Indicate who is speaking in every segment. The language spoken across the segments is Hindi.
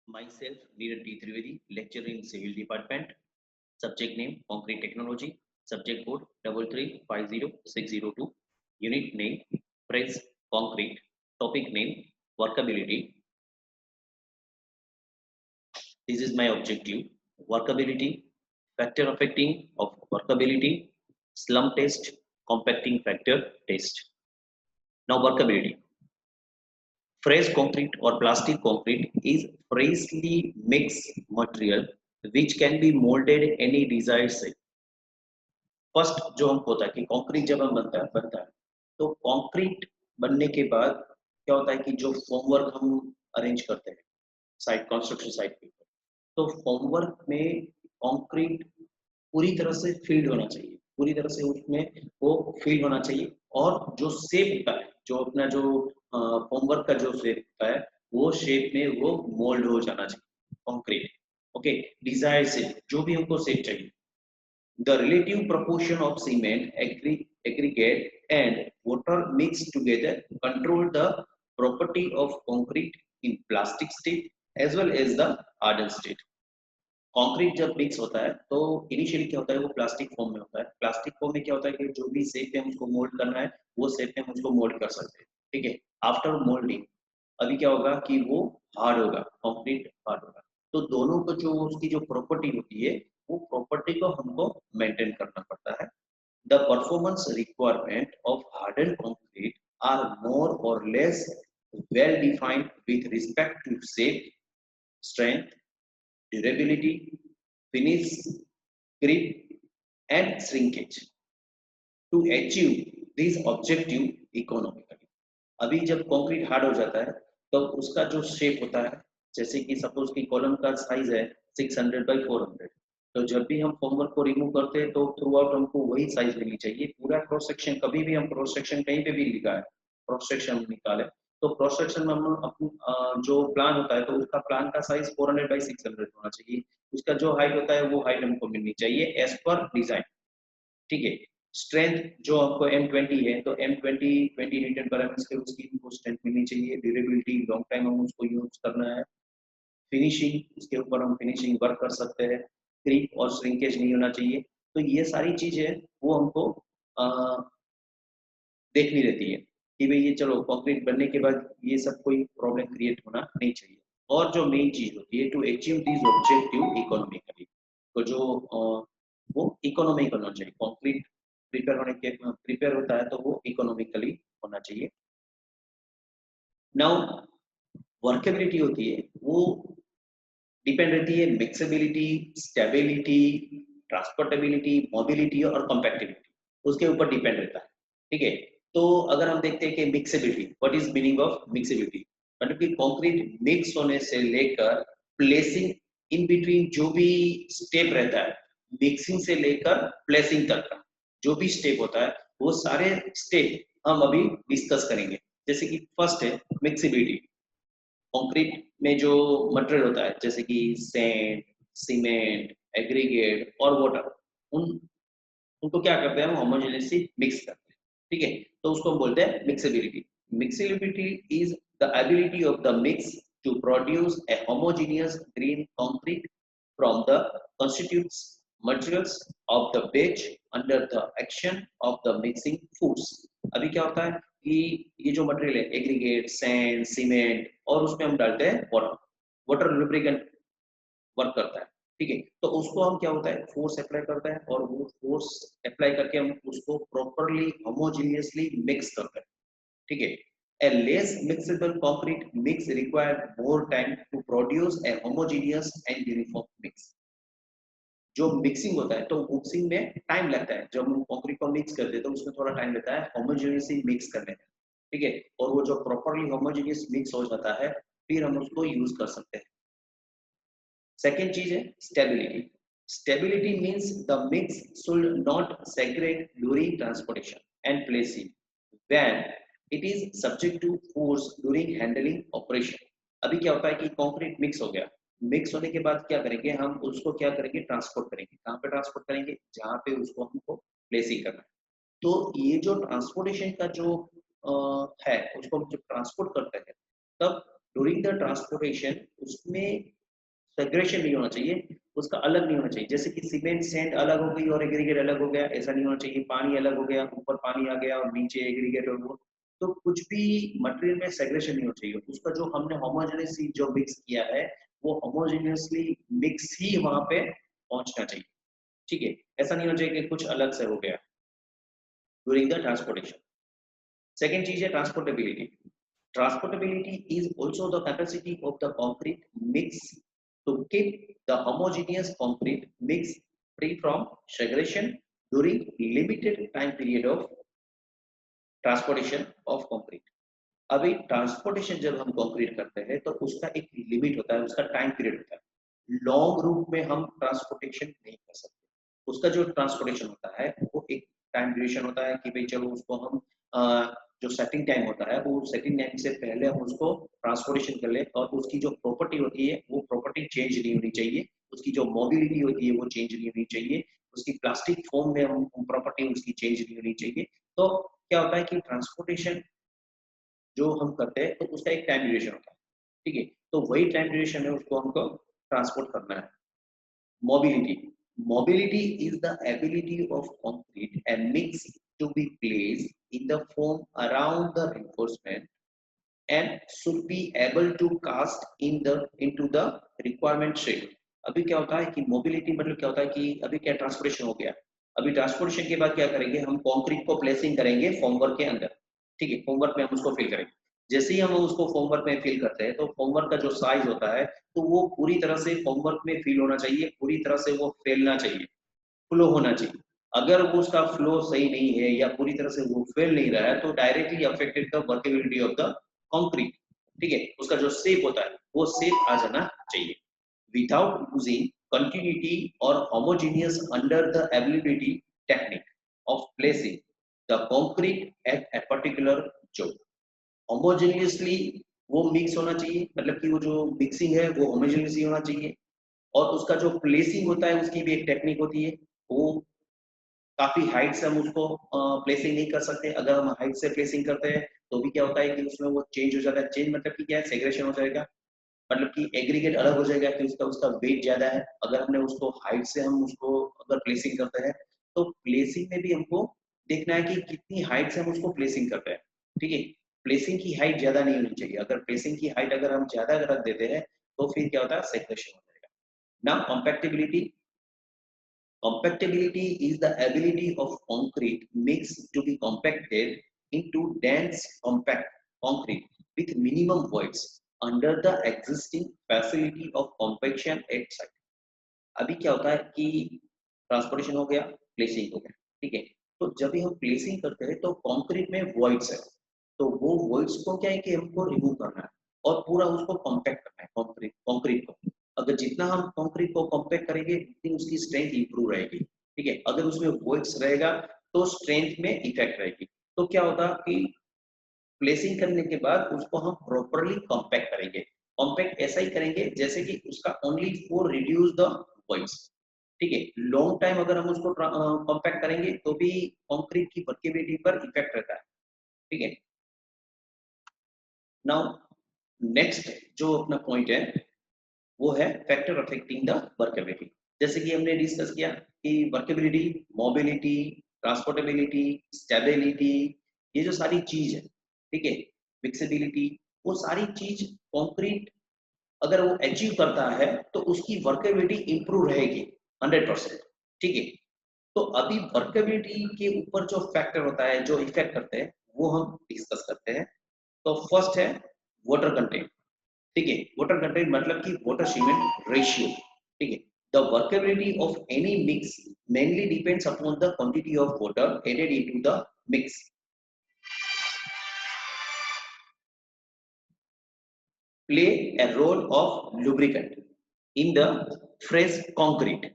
Speaker 1: Myself, Neeraj D. Trivedi, lecturer in Civil Department. Subject name, Concrete Technology. Subject code, 3350602. Unit name, Press Concrete. Topic name, Workability. This is my objective. Workability, factor affecting of workability, slump test, compacting factor test. Now workability. Fresh concrete or plastic concrete is freshly mixed material which can be molded any desired shape. First जो हम होता है कि कंक्रीट जब हम बनता है तो कंक्रीट बनने के बाद क्या होता है कि जो फॉर्मवर्क हम अरेंज करते हैं साइट कंस्ट्रक्शन साइट पे तो फॉर्मवर्क में कंक्रीट पूरी तरह से फील्ड होना चाहिए, पूरी तरह से उसमें वो फील्ड होना चाहिए और जो शेप होता है, जो अपना जो फॉर्मवर्क का जो शेप होता है वो शेप में वो मोल्ड हो जाना चाहिए कंक्रीट। ओके, डिजायर शेप, जो भी हमको शेप चाहिए। The relative proportion of cement, aggregate and water mixed together control the property of concrete in plastic state as well as the hardened state. Concrete जब मिक्स होता है तो इनिशियली क्या होता है वो प्लास्टिक फॉर्म में होता है। प्लास्टिक फॉर्म में क्या होता है कि जो भी शेप में उसको मोल्ड करना है वो शेप में उसको मोल्ड कर सकते हैं। ठीक है, आफ्टर मोल्डिंग अभी क्या होगा कि वो हार्ड होगा, कंक्रीट हार्ड होगा। तो दोनों को जो उसकी जो प्रॉपर्टी होती है वो प्रॉपर्टी को हमको मेंटेन करना पड़ता है। The performance requirement of harden concrete are more or less well defined with respect to shape, strength, durability, finish, grip, and shrinkage to achieve these objective economically. अभी जब कंक्रीट हार्ड हो जाता है तो उसका जो शेप होता है, जैसे कि सपोज की कॉलम का साइज है 600 बाई 400, तो जब भी हम फॉर्मवर्क को रिमूव करते हैं तो थ्रू आउट हमको वही साइज मिलनी चाहिए। पूरा क्रॉस सेक्शन, कभी भी हम क्रॉस सेक्शन कहीं पे भी लिखा है क्रॉस सेक्शन निकाले तो क्रॉस सेक्शन में हम अपनी जो प्लान होता है तो उसका प्लान का साइज 400 बाई 600 होना चाहिए। उसका जो हाइट होता है वो हाइट हमको मिलनी चाहिए एज पर डिजाइन। ठीक है, स्ट्रेंथ जो आपको M20 है तो M20 20 न्यूटन पर एमएस के उसकी हमको स्ट्रेंथ मिलनी चाहिए। ड्यूरेबिलिटी, लॉन्ग टाइम हम उसको यूज करना है। फिनिशिंग, उसके ऊपर हम फिनिशिंग वर्क कर सकते हैं। क्रीप और श्रिंकेज नहीं होना चाहिए। तो ये सारी चीजें वो हमको देखनी रहती है कि भाई ये चलो कंक्रीट बनने के बाद ये सब कोई प्रॉब्लम क्रिएट होना नहीं चाहिए। और जो मेन चीज होती है to achieve this objective economically, तो जो वो इकोनॉमिक होना चाहिए। कंक्रीट प्रिपेयर होता है तो वो इकोनॉमिकली होना चाहिए। नाउ वर्केबिलिटी होती है वो डिपेंड रहती है मिक्सेबिलिटी, स्टेबिलिटी, ट्रांसपोर्टेबिलिटी, मोबिलिटी और कॉम्पैक्टिबिलिटी, उसके ऊपर डिपेंड रहता है। ठीक है, तो अगर हम देखते हैं कि मिक्सेबिलिटी, व्हाट इज मीनिंग ऑफ मिक्सेबिलिटी, मतलब कि कंक्रीट मिक्स होने से लेकर प्लेसिंग इन बिटवीन जो भी स्टेप रहता है, मिक्सिंग से लेकर प्लेसिंग तक का जो भी स्टेप होता है वो सारे स्टेप हम अभी डिस्कस करेंगे। जैसे कि फर्स्ट है मिक्सेबिलिटी। कंक्रीट में जो मटेरियल होता है जैसे कि सैंड, सीमेंट, एग्रीगेट और वाटर, उन उनको क्या करते हैं हम होमोजेनियसली मिक्स करते हैं। ठीक है, तो उसको हम बोलते हैं mixability. Mixability is the ability of the mix to produce a homogeneous green concrete from the constitutes materials of the batch under the action of the mixing force। अभी क्या होता है कि ये जो मटेरियल है एग्रीगेट, सैंड, सीमेंट और उसमें हम डालते हैं वाटर। वाटर लुब्रिकेंट वर्क करता है। ठीक है, तो उसको हम क्या होता है फोर्स अप्लाई करता है और वो फोर्स अप्लाई करके हम उसको प्रॉपरली होमोजेनियसली मिक्स करते हैं। ठीक है, a less mixable concrete mix require more time to produce a homogeneous and uniform mix। जो मिक्सिंग होता है तो मिक्सिंग में टाइम लगता है, जब हम कंक्रीट को मिक्स करते हैं तो उसमें थोड़ा टाइम लगता है होमोजेनियसली मिक्स करने में। ठीक है, और वो जो प्रॉपरली होमोजेनियस मिक्स हो जाता है फिर हम उसको यूज कर सकते हैं। सेकेंड चीज है stability. Stability means the mix should not segregate during transportation and placing when it is subject to force during handling operation. अभी क्या होता है कि कंक्रीट मिक्स हो गया, मिक्स होने के बाद क्या करेंगे हम उसको क्या करेंगे ट्रांसपोर्ट करेंगे। कहाँ पे ट्रांसपोर्ट करेंगे, जहाँ पे उसको हमको प्लेसिंग करना है। तो ये जो ट्रांसपोर्टेशन का जो है उसको हम जब ट्रांसपोर्ट करते हैं तब ड्यूरिंग द ट्रांसपोर्टेशन उसमें सेग्रेशन नहीं होना चाहिए, उसका अलग नहीं होना चाहिए। जैसे कि सीमेंट सैंड अलग हो गई और एग्रीगेट अलग हो गया, ऐसा नहीं होना चाहिए। पानी अलग हो गया, ऊपर पानी आ गया और नीचे एग्रीगेट और वो, तो कुछ भी मटेरियल में सेग्रेशन नहीं होना चाहिए। उसका जो हमने होमोजेनियसली जो मिक्स किया है वो होमोजेनियसली मिक्स ही वहां पे पहुंचना चाहिए, ठीक है। ऐसा नहीं होना चाहिए कि कुछ अलग से हो गया ड्यूरिंग द ट्रांसपोर्टेशन। सेकेंड चीज है transportability. Transportability is also the capacity of the concrete mix to keep the homogeneous concrete mix free from segregation during limited time period of transportation of concrete. अभी ट्रांसपोर्टेशन जब हम कंक्रीट करते हैं तो उसका एक लिमिट होता है, उसका टाइम पीरियड होता है। लॉन्ग रूट में हम ट्रांसपोर्टेशन नहीं कर सकते। उसका जो ट्रांसपोर्टेशन होता है वो एक टाइम ड्यूरेशन होता है कि भाई चलो उसको हम जो सेटिंग टाइम होता है वो सेटिंग टाइम से पहले हम उसको ट्रांसपोर्टेशन कर ले, और उसकी जो प्रॉपर्टी होती है वो प्रॉपर्टी चेंज नहीं होनी चाहिए, उसकी जो मोबिलिटी होती है वो चेंज नहीं होनी चाहिए, उसकी प्लास्टिक फॉर्म में हम प्रॉपर्टी उसकी चेंज नहीं होनी चाहिए। तो क्या होता है कि ट्रांसपोर्टेशन जो हम करते हैं तो उसका एक टाइम ड्यूरेशन होता है, ठीक है। तो वही टाइम ड्यूरेशन है उसको हमको ट्रांसपोर्ट करना है। Mobility, mobility is the ability of concrete and mix to be placed in the form around the reinforcement and should be able to cast into the requirement shape। अभी क्या होता है कि मोबिलिटी मतलब क्या होता है कि अभी क्या ट्रांसपोर्टेशन हो गया, अभी ट्रांसपोर्टेशन के बाद क्या करेंगे, हम कंक्रीट को प्लेसिंग करेंगे फॉर्मवर्क के अंदर, ठीक है। फॉर्मवर्क में हम उसको फिल करेंगे। जैसे ही हम उसको फॉर्मवर्क में फिल करते हैं तो फॉर्मवर्क का जो साइज होता है तो वो पूरी तरह से फॉर्मवर्क में फिल होना चाहिए, पूरी तरह से वो फैलना चाहिए, फ्लो होना चाहिए। अगर वो उसका फ्लो सही नहीं है या पूरी तरह से वो फैल नहीं रहा है तो directly affected the workability of the concrete, ठीक है। उसका जो शेप होता है वो शेप आ जाना चाहिए विदाउट लूजिंग कंटिन्यूटी और homogeneous under the ability technique of placing the concrete eight a particular zone. होमोजेनियसली वो मिक्स होना चाहिए, मतलब कि वो जो मिक्सिंग है वो होमोजेनियसली होना चाहिए, और उसका जो प्लेसिंग होता है उसकी भी एक टेक्निक होती है। वो काफी हाइट से हम उसको प्लेसिंग नहीं कर सकते। अगर हम हाइट से प्लेसिंग करते हैं तो भी क्या होता है कि उसमें वो चेंज हो जाता है। चेंज मतलब कि क्या है, सेग्रेशन हो जाएगा, मतलब कि एग्रीगेट अलग हो जाएगा कि उसका उसका वेट ज्यादा है। अगर हमने उसको हाइट से हम उसको अगर प्लेसिंग करते हैं तो प्लेसिंग में भी हमको देखना है कि कितनी हाइट से हम उसको प्लेसिंग करते हैं, ठीक है। प्लेसिंग की हाइट ज्यादा नहीं होनी चाहिए। अगर प्लेसिंग की हाइट अगर हम ज्यादा रख देते हैं तो फिर क्या होता है, सेग्रेशन हो जाएगा। Now कॉम्पैक्टिबिलिटी। Compactability is the ability of concrete mix to be compacted into dense compact concrete with minimum voids under the existing facility of compaction at site। अभी क्या होता है कि ट्रांसपोर्टेशन हो गया, प्लेसिंग हो गया, ठीक है। तो जब भी हम प्लेसिंग करते हैं तो कंक्रीट में वॉइड्स है, तो वो वॉइड्स को क्या है कि हमको रिमूव करना है और पूरा उसको कॉम्पैक्ट करना है कंक्रीट कंक्रीट को। अगर जितना हम कंक्रीट को कॉम्पैक्ट करेंगे उतनी उसकी स्ट्रेंथ इंप्रूव रहेगी, ठीक है। अगर उसमें वॉइड्स रहेगा तो स्ट्रेंथ में इफेक्ट रहेगी। तो क्या होता कि प्लेसिंग करने के बाद उसको हम प्रॉपरली कॉम्पैक्ट करेंगे। कॉम्पैक्ट ऐसा ही करेंगे जैसे कि उसका only for reduce the voids, ठीक है। लॉन्ग टाइम अगर हम उसको कॉम्पैक्ट करेंगे तो भी कंक्रीट की वर्केबिलिटी पर इफेक्ट रहता है, ठीक है। नाउ नेक्स्ट जो अपना पॉइंट है वो है फैक्टर अफेक्टिंग द वर्केबिलिटी। जैसे कि हमने डिस्कस किया कि वर्केबिलिटी, मोबिलिटी, ट्रांसपोर्टेबिलिटी, स्टेबिलिटी, ये जो सारी चीज है, ठीक है, फिक्सिबिलिटी, वो सारी चीज कंक्रीट अगर वो अचीव करता है तो उसकी वर्केबिलिटी इंप्रूव रहेगी 100%, ठीक है। तो अभी वर्केबिलिटी के ऊपर जो फैक्टर होता है जो इफेक्ट करते हैं वो हम डिस्कस करते हैं। तो फर्स्ट है वाटर कंटेंट, ठीक है। वाटर कंटेंट मतलब कि वाटर सीमेंट रेशियो, ठीक है। The workability of any mix mainly depends upon the quantity of water added into the mix. Play a role of lubricant in the fresh concrete,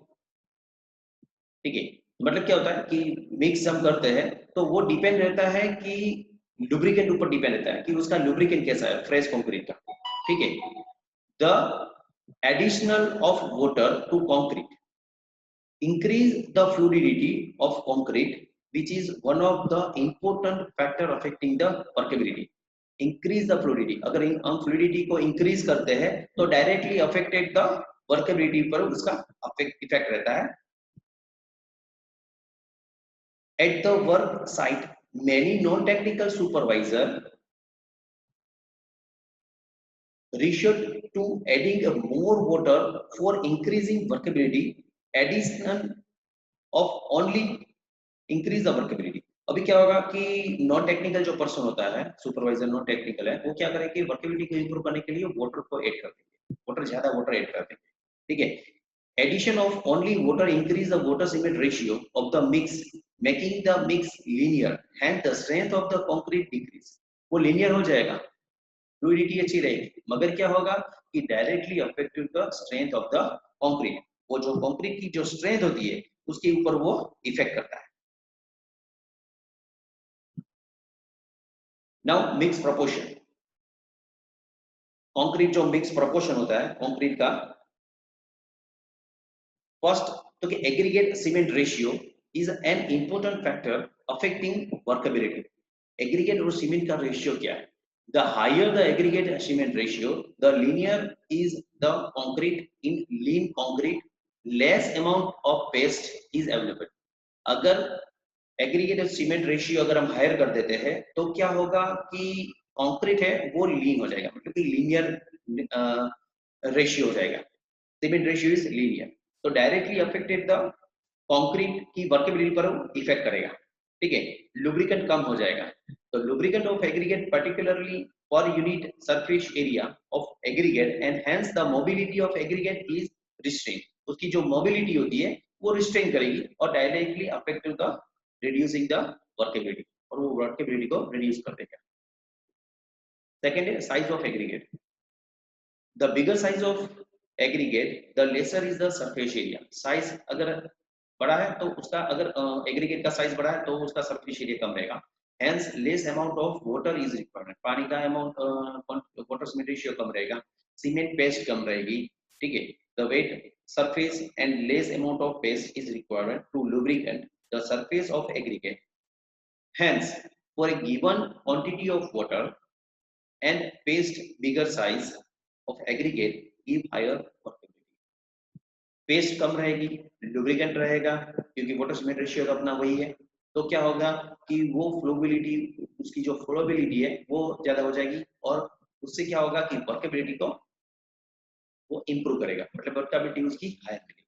Speaker 1: ठीक है। मतलब क्या होता है कि मिक्स हम करते हैं तो वो डिपेंड रहता है कि लुब्रिकेंट ऊपर डिपेंड रहता है कि उसका लुब्रिकेंट कैसा है फ्रेश कंक्रीट का, ठीक है। The additional of water to concrete increase the fluidity of concrete, which is one of the important factor affecting the workability। increase the fluidity, अगर हम fluidity को increase करते हैं तो directly affected the
Speaker 2: वर्केबिलिटी पर उसका इफेक्ट रहता है। At the work site many non technical supervisor resort to adding more water for increasing workability, addition of only increase the workability। अभी क्या होगा कि नॉन टेक्निकल जो पर्सन होता है, सुपरवाइजर नॉन टेक्निकल है, वो क्या करेंगे वर्केबिलिटी को इंप्रूव करने के लिए वाटर को ऐड कर देंगे, वाटर ज्यादा वाटर ऐड कर देंगे, ठीक है। Addition of only water increase the water cement ratio of the mix making the mix linear and the strength of the concrete decrease. वो लीनियर हो जाएगा, फ्लूइडिटी अच्छी रहेगी, मगर क्या होगा कि directly affected the strength of the concrete. वो जो कंक्रीट की जो स्ट्रेंथ होती है उसके ऊपर वो इफेक्ट करता है। नाउ मिक्स प्रोपोर्शन, कंक्रीट जो मिक्स प्रोपोर्शन होता है कंक्रीट का, फर्स्ट तो कि aggregate cement ratio is an important factor affecting workability. Aggregate और सीमेंट का रेशियो क्या है? The higher the aggregate cement ratio, the linear is the concrete. In lean concrete, less amount of paste is available. अगर एग्रीगेट सीमेंट रेशियो अगर हम हायर कर देते हैं तो क्या होगा कि कंक्रीट है वो लीन हो जाएगा, मतलब कि लीनियर रेशियो हो जाएगा, सीमेंट रेशियो इज लीनियर, तो डायरेक्टली अफेक्टेड द कंक्रीट की वर्केबिलिटी पर इफेक्ट करेगा, ठीक है। लुब्रिकेंट कम हो जाएगा, तो lubricant of aggregate particularly per unit surface area of aggregate and hence the mobility of aggregate is restrained। उसकी जो mobility होती है वो restrain करेगी और directly affect the reducing the workability, और वो workability को reduce कर देगा। Second है size of aggregate, the bigger size of aggregate the lesser is the surface area। size अगर बड़ा है तो उसका, अगर aggregate का size बड़ा है तो उसका surface area कम रहेगा, hence less amount of water is required। पानी का अमाउंट वाटर सीमेंट रेशियो कम रहेगा, सीमेंट पेस्ट कम रहेगी, ठीक है। the weight surface and less amount of paste is required to lubricate the surface of aggregate, hence for a given quantity of water and paste bigger size of aggregate give higher workability। Paste कम रहेगी, लुब्रिकेंट रहेगा, क्योंकि वाटर सीमेंट रेशियो तो अपना वही है, तो क्या होगा कि वो फ्लोबिलिटी, उसकी जो फ्लोबिलिटी है वो ज्यादा हो जाएगी, और उससे क्या होगा कि वर्केबिलिटी को वो इंप्रूव करेगा, मतलब वर्केबिलिटी उसकी हायर मिलेगी।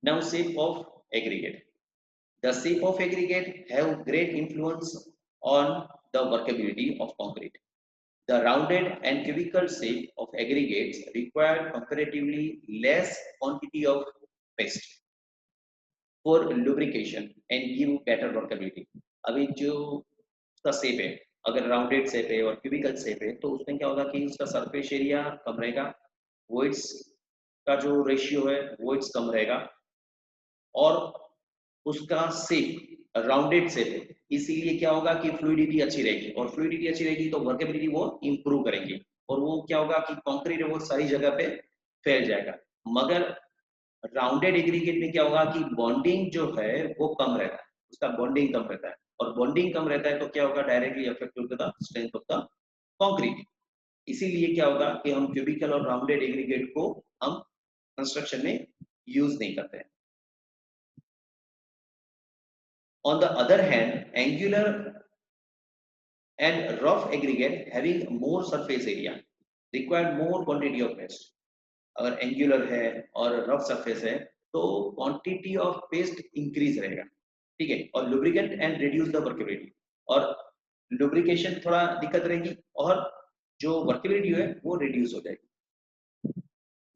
Speaker 2: Now shape of aggregate, the shape of aggregate have great influence on the workability of concrete. The rounded and cubical shape of aggregates require comparatively less quantity of paste for lubrication and give better workability। अभी जो उसका शेप है, अगर राउंडेड शेप है और क्यूबिकल शेप है, तो उसमें क्या होगा कि उसका सरफेस एरिया कम रहेगा, वॉइड्स का जो रेशियो है वॉइड्स कम रहेगा, और उसका शेप राउंडेड शेप है, इसीलिए क्या होगा कि फ्लूइडिटी अच्छी रहेगी, और फ्लूइडिटी अच्छी रहेगी तो वर्केबिलिटी वो इंप्रूव करेंगे, और वो क्या होगा कि कंक्रीट है वो सारी जगह पे फैल जाएगा। मगर राउंडेड एग्रीगेट में क्या होगा कि बॉन्डिंग जो है वो कम रहता है, उसका बॉन्डिंग कम रहता है, और बॉन्डिंग कम रहता है तो क्या होगा डायरेक्टली अफेक्ट होगा the strength of the concrete. इसीलिए क्या होगा कि हम क्यूबिकल और राउंडेड एग्रीगेट को हम कंस्ट्रक्शन में यूज नहीं करते हैं। On the other hand, angular and rough aggregate having more surface area require more quantity of paste। अगर angular है और rough surface है तो quantity of paste increase रहेगा, ठीक है, और lubricant and reduce the workability, और lubrication थोड़ा दिक्कत रहेगी और जो workability है वो reduce हो जाएगी।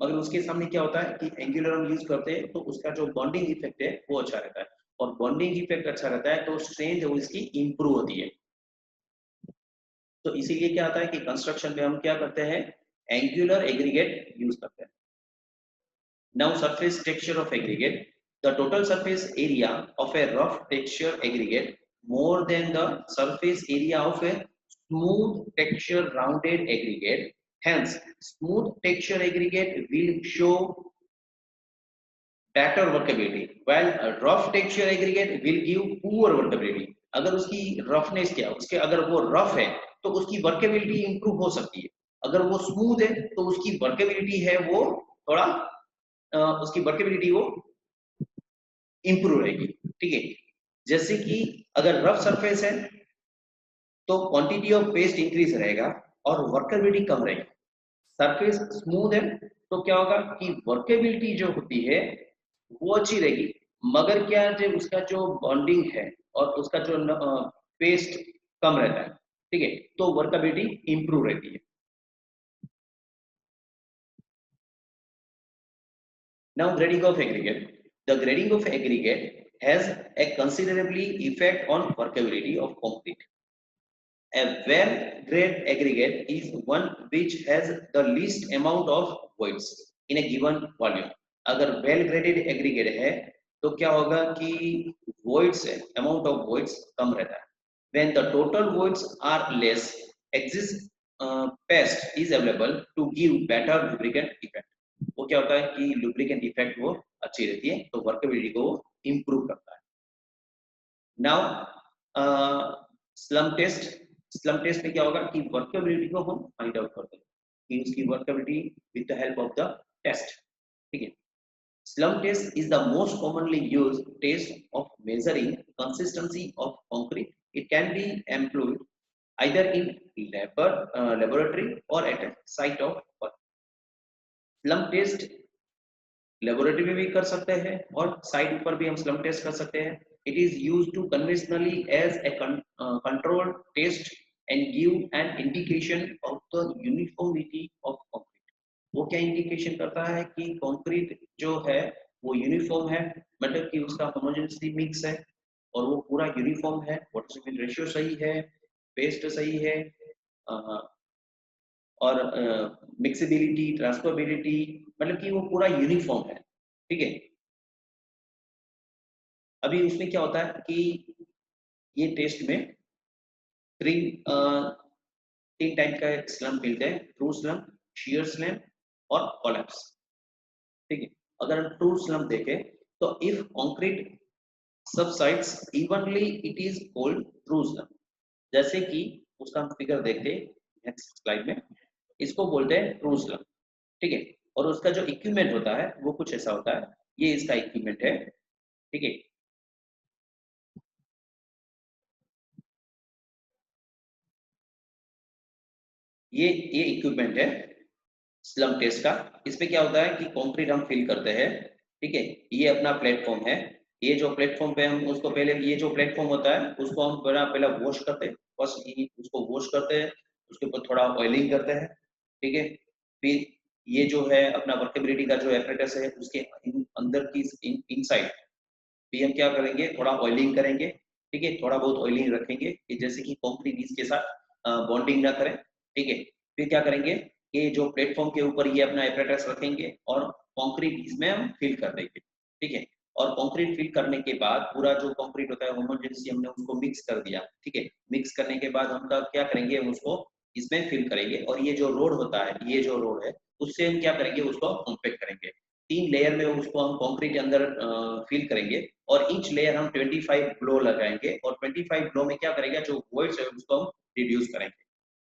Speaker 2: मगर उसके सामने क्या होता है कि एंगुलर हम यूज करते हैं तो उसका जो बॉन्डिंग इफेक्ट है वो अच्छा रहता है, और बॉन्डिंग इफेक्ट अच्छा रहता है तो स्ट्रेंथ है वो इसकी इंप्रूव होती है। तो इसीलिए क्या आता है कि कंस्ट्रक्शन में हम क्या करते हैं, एंगुलर एग्रीगेट यूज करते हैं। Now surface texture of aggregate, the total surface area of A rough texture aggregate more than the surface area of a smooth texture rounded aggregate, hence smooth texture aggregate will show better workability while a rough texture aggregate will give poor workability। अगर उसकी रफनेस क्या, उसके अगर वो रफ है तो उसकी वर्केबिलिटी इंप्रूव हो सकती है, अगर वो स्मूथ है तो उसकी वर्केबिलिटी है वो थोड़ा उसकी वर्केबिलिटी वो इंप्रूव रहेगी, ठीक है। जैसे कि अगर रफ सरफेस है तो क्वांटिटी ऑफ पेस्ट इंक्रीज रहेगा और वर्केबिलिटी कम रहेगी। सरफेस स्मूथ है तो क्या होगा कि वर्केबिलिटी जो होती है वो अच्छी रहेगी, मगर क्या जो उसका जो बॉन्डिंग है और उसका जो पेस्ट कम रहता है, ठीक है, तो वर्केबिलिटी इंप्रूव रहती है। Now grading of aggregate. The grading of aggregate has a considerably effect on workability of concrete. A well-graded aggregate is one which has the least amount of voids in a given volume. अगर well-graded aggregate है तो क्या होगा कि voids है, amount of voids कम रहता है. When the total voids are less, exist paste is available to give better lubricant effect. वो क्या होता है कि lubricant effect वो अच्छी रहती है, तो workability को improve करता है. Now slump test. Slump test में क्या होगा कि वर्केबिलिटी को हम फाइंड आउट करते हैं कि उसकी workability with the help of the test, ठीक है। Slump test is the most commonly used test of measuring consistency of concrete. It can be employed either in laboratory or at a site of work. Slump test laboratory में भी कर सकते हैं और साइट पर भी हम स्लम टेस्ट कर सकते हैं. It is used to conventionally as a control test and give an indication of the uniformity of concrete. वो क्या इंडिकेशन करता है कि कंक्रीट जो है वो यूनिफॉर्म है, मतलब कि उसका होमोजेनिटी मिक्स है और वो पूरा यूनिफॉर्म है, वाटर सीमेंट रेशियो सही है, पेस्ट सही है, और मिक्सिबिलिटी, ट्रांसफरेबिलिटी, मतलब कि वो पूरा यूनिफॉर्म है, ठीक है। अभी उसमें क्या होता है कि ये टेस्ट में तीन टाइप का स्लम मिलते हैं, ट्रू स्लम, शियर स्लम और कोलैप्स, ठीक है। अगर हम ट्रू स्लम देखें तो if concrete subsides evenly it is called true slum. जैसे कि उसका हम फिगर देखते हैं नेक्स्ट स्लाइड में, इसको बोलते हैं ट्रू स्लम, ठीक है। और उसका जो इक्विपमेंट होता है वो कुछ ऐसा होता है, ये इसका इक्विपमेंट है, ठीक है। ये इक्विपमेंट है स्लम टेस्ट का. इसमें क्या होता है कि कंक्रीट हम फिल करते हैं, ठीक है। ये अपना प्लेटफॉर्म है, ये जो प्लेटफॉर्म पे हम उसको पहले, ये जो प्लेटफॉर्म होता है उसको हम पहले वॉश करते हैं, बस उसको वॉश करते हैं, उसके ऊपर थोड़ा ऑयलिंग करते हैं, ठीक है। फिर ये जो है अपना वर्केबिलिटी का जो एपरेटस है उसके अंदर की इनसाइड भी हम क्या करेंगे, थोड़ा ऑयलिंग करेंगे, ठीक है। थोड़ा बहुत ऑयलिंग रखेंगे कि जैसे कि कंक्रीट इसके साथ बॉन्डिंग ना करें, ठीक है। फिर क्या करेंगे कि जो प्लेटफॉर्म के ऊपर ये अपना एपरेटस रखेंगे और कंक्रीट इसमें हम फिल कर देंगे, ठीक है। और कंक्रीट फिल करने के बाद पूरा जो कंक्रीट होता है होमोजेनियसली हमने उसको मिक्स कर दिया, ठीक है। मिक्स करने के बाद हम क्या करेंगे, हम उसको इसमें फिल करेंगे और ये जो रोड होता है, ये जो रोड है उससे हम क्या करेंगे, उसको कॉम्पैक्ट करेंगे. 3 लेयर में उसको हम कंक्रीट के अंदर फिल करेंगे और ईच लेयर हम 25 ब्लो लगाएंगे और 25 ब्लो में क्या करेंगे, जो वॉइड्स है उसको हम रिड्यूस करेंगे.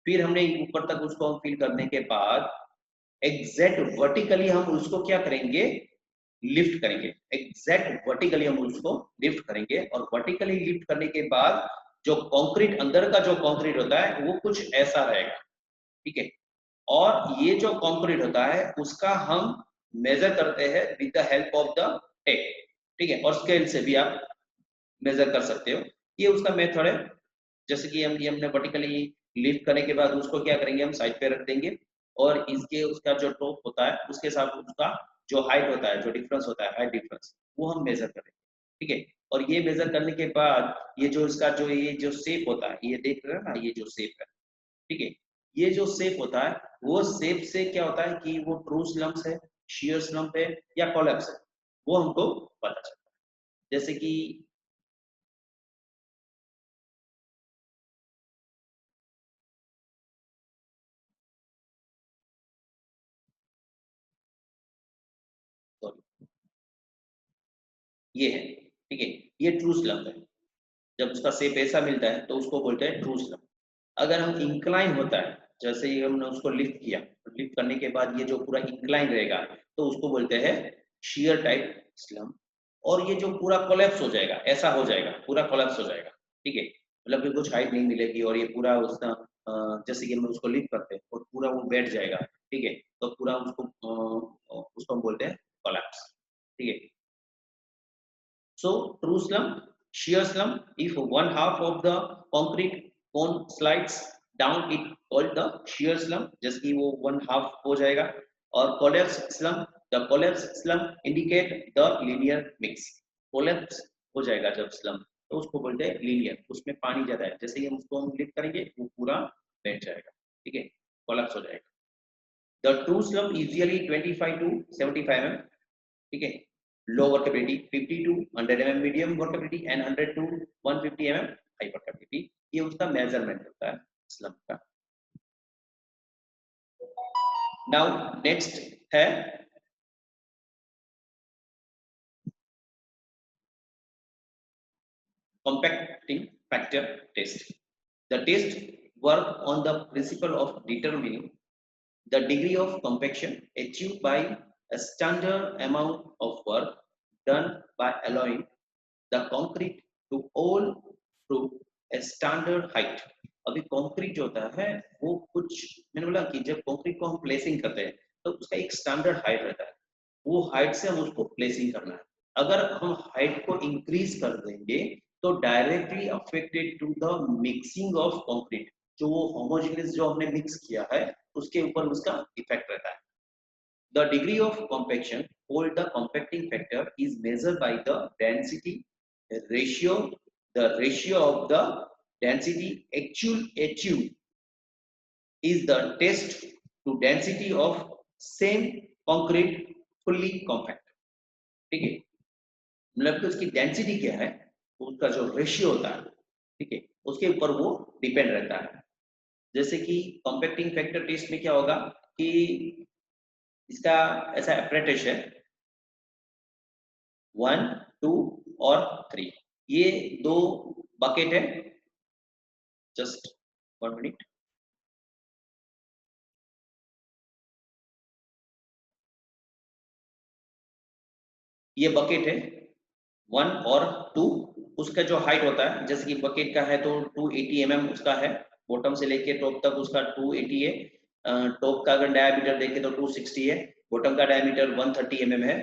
Speaker 2: फिर हमने ऊपर तक उसको हम फिल करने के बाद एग्जैक्ट वर्टिकली हम उसको क्या करेंगे, लिफ्ट करेंगे. एग्जैक्ट वर्टिकली हम उसको लिफ्ट करेंगे और वर्टिकली लिफ्ट करने के बाद जो कंक्रीट अंदर का जो कंक्रीट होता है वो कुछ ऐसा रहेगा, ठीक है। और ये जो कंक्रीट होता है उसका हम मेजर करते हैं with the help of the tape, ठीक है। और स्केल से भी आप मेजर कर सकते हो, ये उसका मेथड है. जैसे कि हमने वर्टिकली लिफ्ट करने के बाद उसको क्या करेंगे, हम साइड पे रख देंगे और इसके उसका जो टॉप होता है उसके साथ उसका जो हाइट होता है, जो डिफरेंस होता है, हाइट डिफरेंस, वो हम मेजर करेंगे, ठीक है। और ये मेजर करने के बाद ये जो इसका जो ये जो शेप होता है, ये देख रहे हैं ना, ये जो शेप है, ठीक है, ये जो शेप होता है वो शेप से क्या होता है कि वो ट्रू स्लम्प है, शियर स्लम्प है या कोलैप्स है, वो हमको पता चलता है. जैसे कि सॉरी, ये है, ठीक है, ये ट्रू स्लम्प है. जब उसका शेप ऐसा मिलता है तो उसको बोलते हैं ट्रू स्लम्प. अगर हम इंक्लाइन होता है जैसे ही हमने उसको लिफ्ट किया, लिफ्ट करने के बाद ये जो पूरा इंक्लाइन रहेगा तो उसको बोलते हैं shear टाइप स्लम। और ये जो पूरा कोलैप्स हो जाएगा, ऐसा हो जाएगा, पूरा कोलैप्स हो जाएगा, ठीक है, मतलब कि कुछ हाइट नहीं मिलेगी और ये पूरा उसका जैसे कि हम उसको लिफ्ट करते हैं और पूरा वो बैठ जाएगा, ठीक है, तो पूरा उसको हम बोलते हैं कोलैप्स, ठीक है। So true slump, shear slump, if one half of the concrete cone slides down, it called the shear slump, जैसे कि वो one half हो जाएगा। और collapse slump, the collapse slump indicate the linear mix, collapse हो जाएगा जब slump, तो उसको बोलते हैं linear, उसमें पानी ज्यादा है, जैसे ही हम उसको लिफ्ट करेंगे वो पूरा बैठ जाएगा, ठीक है, collapse हो जाएगा। The true slump usually 25 to 75 mm, ठीक है, low workability 50 to 100 mm medium workability and 100 to 150 mm high workability, ये उसका मेजरमेंट होता है स्लम्प का। नाउ नेक्स्ट है compacting factor test. The test work on the principle of determining the degree of compaction achieved by a standard amount of work done by allowing the concrete to all through a standard height. अभी कंक्रीट जो होता है वो कुछ, मैंने बोला कि जब कंक्रीट को हम प्लेसिंग करते हैं तो उसका एक स्टैंडर्ड हाइट रहता है, वो हाइट से हम उसको प्लेसिंग करना है। अगर हम हाइट को इंक्रीज कर देंगे तो directly affected to the mixing of concrete, जो वो होमोजेनियस जो हमने मिक्स किया है उसके ऊपर उसका इफेक्ट रहता है। The degree of compaction, called the compacting factor, is measured by the density ratio. The ratio of the density achieved is the test to density of same concrete fully compact, ठीक है, मतलब कि उसकी डेंसिटी क्या है, उसका जो रेशियो होता है, ठीक है, उसके ऊपर वो डिपेंड रहता है। जैसे कि कॉम्पैक्टिंग फैक्टर टेस्ट में क्या होगा कि इसका ऐसा एपरेटस है 1, 2 और 3, ये दो बकेट है, जस्ट 1 मिनट, ये बकेट है 1 और 2, उसका जो हाइट होता है, जैसे कि बकेट का है तो 280 mm उसका है, बॉटम से लेके टॉप तक उसका 280 है, टॉप का अगर डायमीटर देखें तो 260 है, बॉटम का डायमीटर 130 mm है।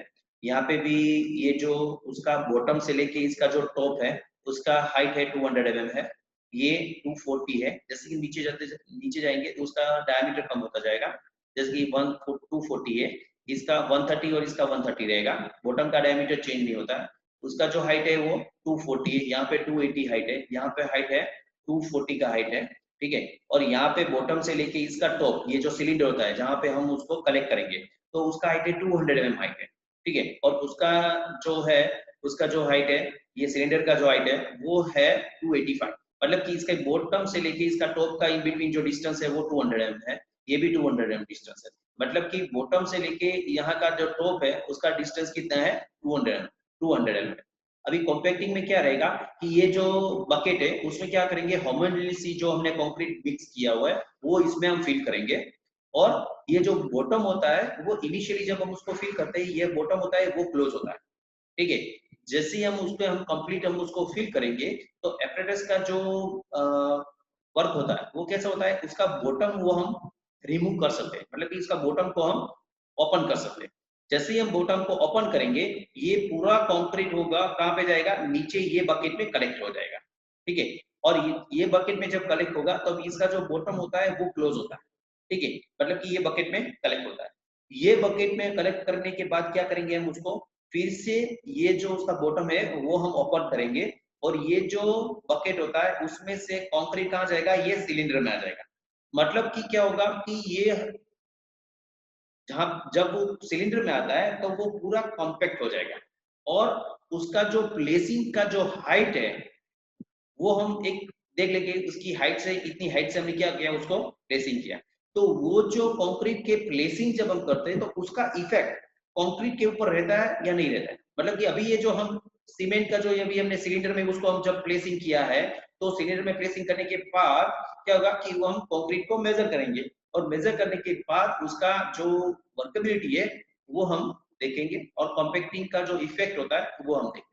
Speaker 2: यहाँ पे भी ये जो उसका बॉटम से लेके इसका जो टॉप है उसका हाइट है 200 mm है, ये 240 है, जैसे कि नीचे जाएंगे तो उसका डायमीटर कम होता जाएगा, जैसे कि 240 है, इसका 130 और इसका 130 रहेगा, बॉटम का डायमीटर चेंज नहीं होता, उसका जो हाइट है वो 240 है, यहाँ पे 280 हाइट है, यहाँ पे हाइट है 240 का हाइट है, ठीक है, और यहाँ पे बॉटम से लेके इसका टॉप, ये जो सिलेंडर होता है जहाँ पे हम उसको कलेक्ट करेंगे तो उसका हाइट है 200 mm हाइट है, ठीक है, और उसका जो हाइट है, ये सिलेंडर का जो हाइट है वो है 285, मतलब कि इसका बॉटम से लेके इसका टॉप का इन बिटवीन जो डिस्टेंस है वो 200 mm है, ये भी 200 mm डिस्टेंस है, मतलब कि बॉटम से लेके यहाँ का जो टॉप है उसका डिस्टेंस कितना है 200 mm। अभी कॉम्पैक्टिंग में क्या रहेगा कि ये जो बकेट है उसमें क्या करेंगे, होमोजेनियसली जो हमने कंक्रीट मिक्स किया हुआ है वो इसमें हम फिल करेंगे, और ये जो बॉटम होता है वो इनिशियली जब हम उसको फिल करते हैं ये बॉटम होता है वो क्लोज होता है, ठीक है, जैसे ही हम उसमें हम उसको फिल करेंगे तो एपरेटस का जो वर्क होता है वो कैसा होता है, उसका बॉटम वो हम रिमूव कर सकते हैं, मतलब कि इसका बॉटम को हम ओपन कर सकते हैं, जैसे ही हम बॉटम को ओपन करेंगे ये पूरा कंक्रीट होगा कहाँ पे जाएगा, नीचे ये बकेट में कलेक्ट हो जाएगा, ठीक है, और ये बकेट में जब कलेक्ट होगा तब तो इसका जो बॉटम होता है वो क्लोज होता है, ठीक है, मतलब कि ये बकेट में कलेक्ट होता है, ये बकेट में कलेक्ट करने के बाद क्या करेंगे हम उसको फिर से ये जो उसका बॉटम है वो हम ओपन करेंगे, और ये जो बकेट होता है उसमें से कंक्रीट कहाँ जाएगा, ये सिलेंडर में आ जाएगा, मतलब कि क्या होगा कि ये जहां जब वो सिलेंडर में आता है तो वो पूरा कॉम्पैक्ट हो जाएगा, और उसका जो प्लेसिंग का जो हाइट है वो हम एक देख लेंगे, उसकी हाइट से इतनी हाइट से हमने क्या किया, उसको प्लेसिंग किया, तो वो जो कंक्रीट के प्लेसिंग जब हम करते हैं तो उसका इफेक्ट कंक्रीट के ऊपर रहता है या नहीं रहता है, मतलब कि अभी ये जो हम सीमेंट का जो अभी हमने सिलेंडर में उसको हम जब प्लेसिंग किया है तो सिलेंडर में प्लेसिंग करने के बाद क्या होगा कि वो हम कंक्रीट को मेजर करेंगे और मेजर करने के बाद उसका जो वर्केबिलिटी है वो हम देखेंगे और कॉम्पैक्टिंग का जो इफेक्ट होता है वो हम देखेंगे।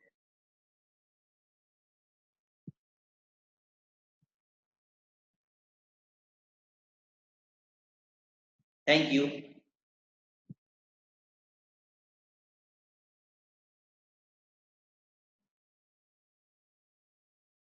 Speaker 2: Thank you.